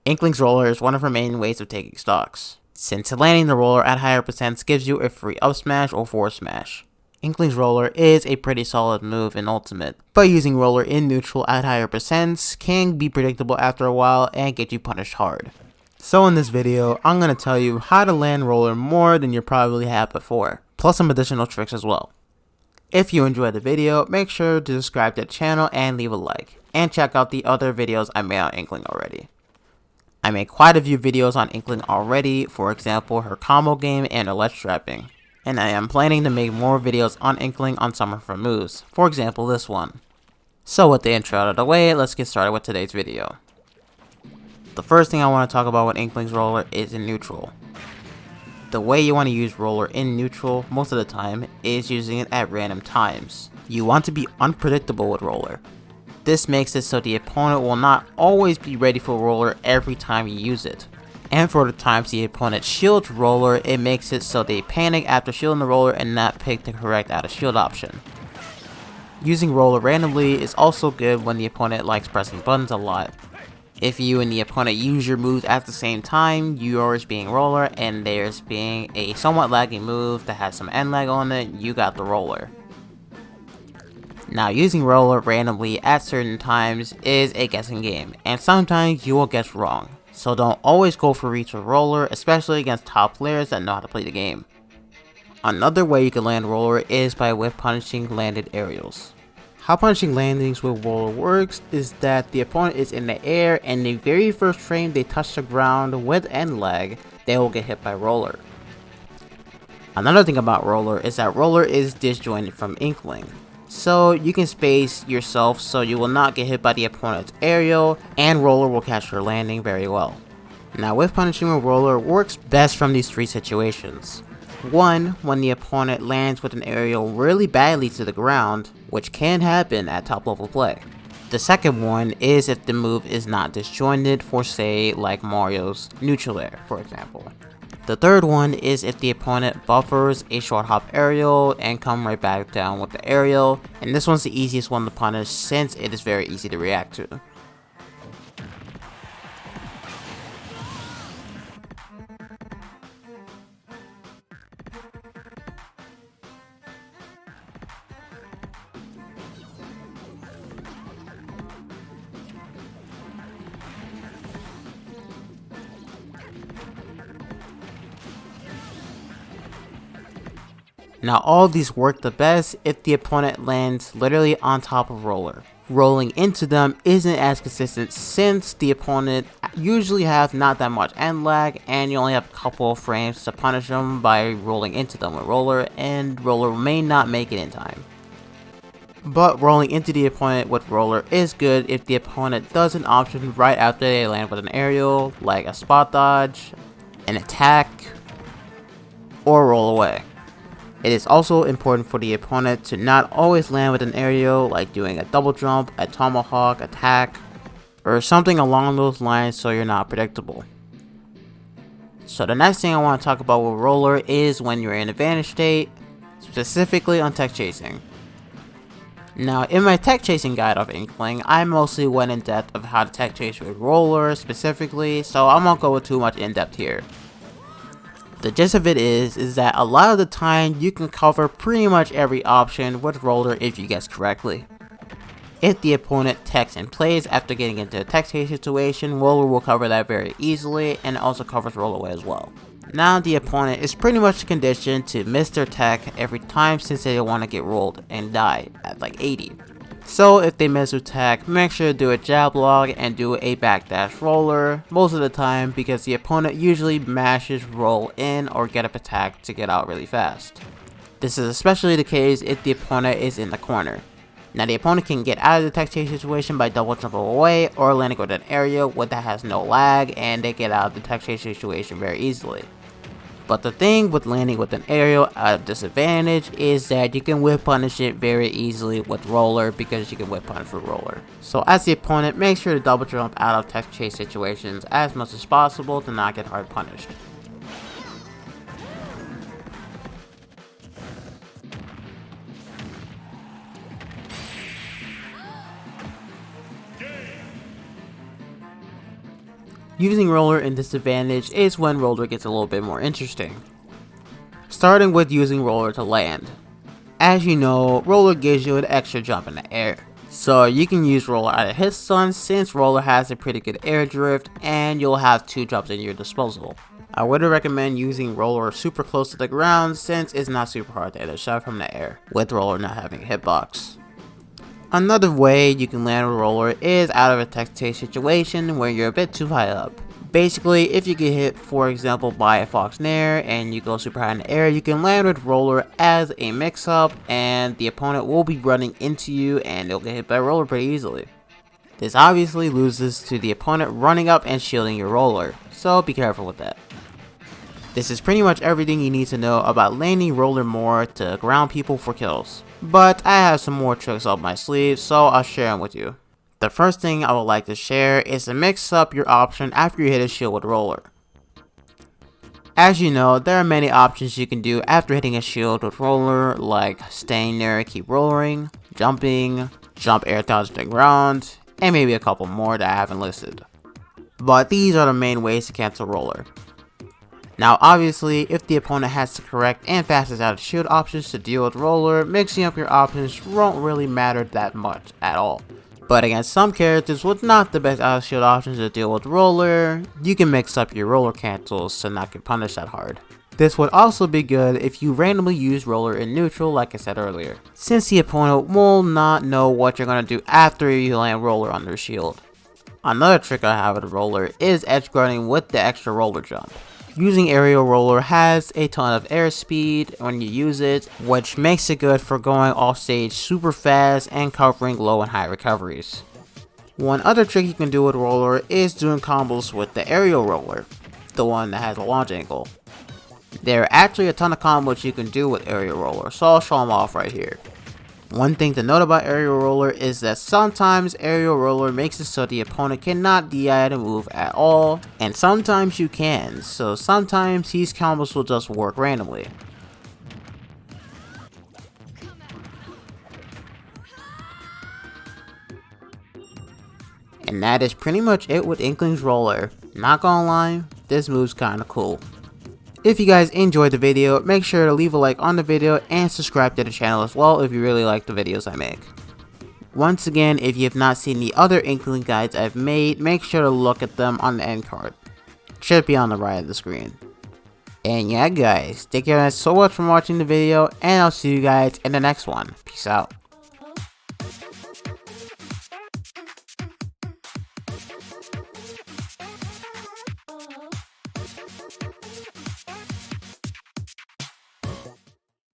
Inkling's roller is one of her main ways of taking stocks, since landing the roller at higher percents gives you a free up smash or forward smash. Inkling's roller is a pretty solid move in Ultimate, but using roller in neutral at higher percents can be predictable after a while and get you punished hard. So in this video, I'm going to tell you how to land roller more than you probably have before, plus some additional tricks as well. If you enjoyed the video, make sure to subscribe to the channel and leave a like, and check out the other videos I made on Inkling already. I made quite a few videos on Inkling already, for example her combo game and her ledge trapping, and I am planning to make more videos on Inkling on some of her moves, for example this one. So with the intro out of the way, let's get started with today's video. The first thing I want to talk about with Inkling's roller is in neutral. The way you want to use roller in neutral most of the time is using it at random times. You want to be unpredictable with roller. This makes it so the opponent will not always be ready for roller every time you use it. And for the times the opponent shields roller, it makes it so they panic after shielding the roller and not pick the correct out of shield option. Using roller randomly is also good when the opponent likes pressing buttons a lot. If you and the opponent use your moves at the same time, yours being roller and theirs being a somewhat lagging move that has some end lag on it, you got the roller. Now using roller randomly at certain times is a guessing game, and sometimes you will guess wrong, so don't always go for reach with roller, especially against top players that know how to play the game. Another way you can land roller is by whiff punishing landed aerials. How punishing landings with roller works is that the opponent is in the air and the very first frame they touch the ground with end lag, they will get hit by roller. Another thing about roller is that roller is disjointed from Inkling, so you can space yourself so you will not get hit by the opponent's aerial, and roller will catch your landing very well. Now whiff punishing with roller works best from these three situations. One, when the opponent lands with an aerial really badly to the ground, which can happen at top level play. The second one is if the move is not disjointed for, say, like Mario's neutral air, for example. The third one is if the opponent buffers a short hop aerial and come right back down with the aerial, and this one's the easiest one to punish since it is very easy to react to. Now all these work the best if the opponent lands literally on top of roller. Rolling into them isn't as consistent since the opponent usually have not that much end lag and you only have a couple of frames to punish them by rolling into them with roller, and roller may not make it in time. But rolling into the opponent with roller is good if the opponent does an option right after they land with an aerial, like a spot dodge, an attack, or roll away. It is also important for the opponent to not always land with an aerial, like doing a double jump, a tomahawk, attack, or something along those lines so you're not predictable. So the next thing I want to talk about with roller is when you're in advantage state, specifically on tech chasing. Now in my tech chasing guide of Inkling, I mostly went in depth of how to tech chase with roller specifically, so I won't go too much in depth here. The gist of it is that a lot of the time you can cover pretty much every option with roller if you guess correctly. If the opponent techs and plays after getting into a tech chase situation, roller will cover that very easily, and it also covers roll away as well. Now the opponent is pretty much conditioned to miss their tech every time since they don't want to get rolled and die at like 80. So if they miss their tech, make sure to do a jab log and do a backdash roller most of the time because the opponent usually mashes roll in or get up attack to get out really fast. This is especially the case if the opponent is in the corner. Now the opponent can get out of the tech chase situation by double jumping away or landing with an aerial that has no lag, and they get out of the tech chase situation very easily. But the thing with landing with an aerial at a disadvantage is that you can whip punish it very easily with roller because you can whip punish with roller. So as the opponent, make sure to double jump out of tech chase situations as much as possible to not get hard punished. Using roller in disadvantage is when roller gets a little bit more interesting. Starting with using roller to land. As you know, roller gives you an extra jump in the air. So you can use roller at a hit stun since roller has a pretty good air drift and you'll have 2 jumps at your disposal. I would recommend using roller super close to the ground since it's not super hard to hit a shot from the air, with roller not having a hitbox. Another way you can land with roller is out of a text-based situation where you're a bit too high up. Basically, if you get hit, for example, by a Fox Nair and you go super high in the air, you can land with roller as a mix-up and the opponent will be running into you and they'll get hit by roller pretty easily. This obviously loses to the opponent running up and shielding your roller, so be careful with that. This is pretty much everything you need to know about landing roller more to ground people for kills. But I have some more tricks up my sleeve, so I'll share them with you. The first thing I would like to share is to mix up your option after you hit a shield with roller. As you know, there are many options you can do after hitting a shield with roller, like staying there, keep rolling, jumping, jump air dodge to the ground, and maybe a couple more that I haven't listed. But these are the main ways to cancel roller. Now obviously, if the opponent has the correct and fastest out of shield options to deal with roller, mixing up your options won't really matter that much at all. But against some characters with not the best out of shield options to deal with roller, you can mix up your roller cancels to not get punished that hard. This would also be good if you randomly use roller in neutral like I said earlier, since the opponent will not know what you're going to do after you land roller on their shield. Another trick I have with roller is edge guarding with the extra roller jump. Using aerial roller has a ton of airspeed when you use it, which makes it good for going off stage super fast and covering low and high recoveries. One other trick you can do with roller is doing combos with the aerial roller, the one that has a launch angle. There are actually a ton of combos you can do with aerial roller, so I'll show them off right here. One thing to note about aerial roller is that sometimes aerial roller makes it so the opponent cannot DI the move at all, and sometimes you can, so sometimes these combos will just work randomly. And that is pretty much it with Inkling's roller. Not gonna lie, this move's kinda cool. If you guys enjoyed the video, make sure to leave a like on the video and subscribe to the channel as well if you really like the videos I make. Once again, if you have not seen the other Inkling guides I've made, make sure to look at them on the end card. It should be on the right of the screen. And yeah guys, thank you guys so much for watching the video and I'll see you guys in the next one. Peace out.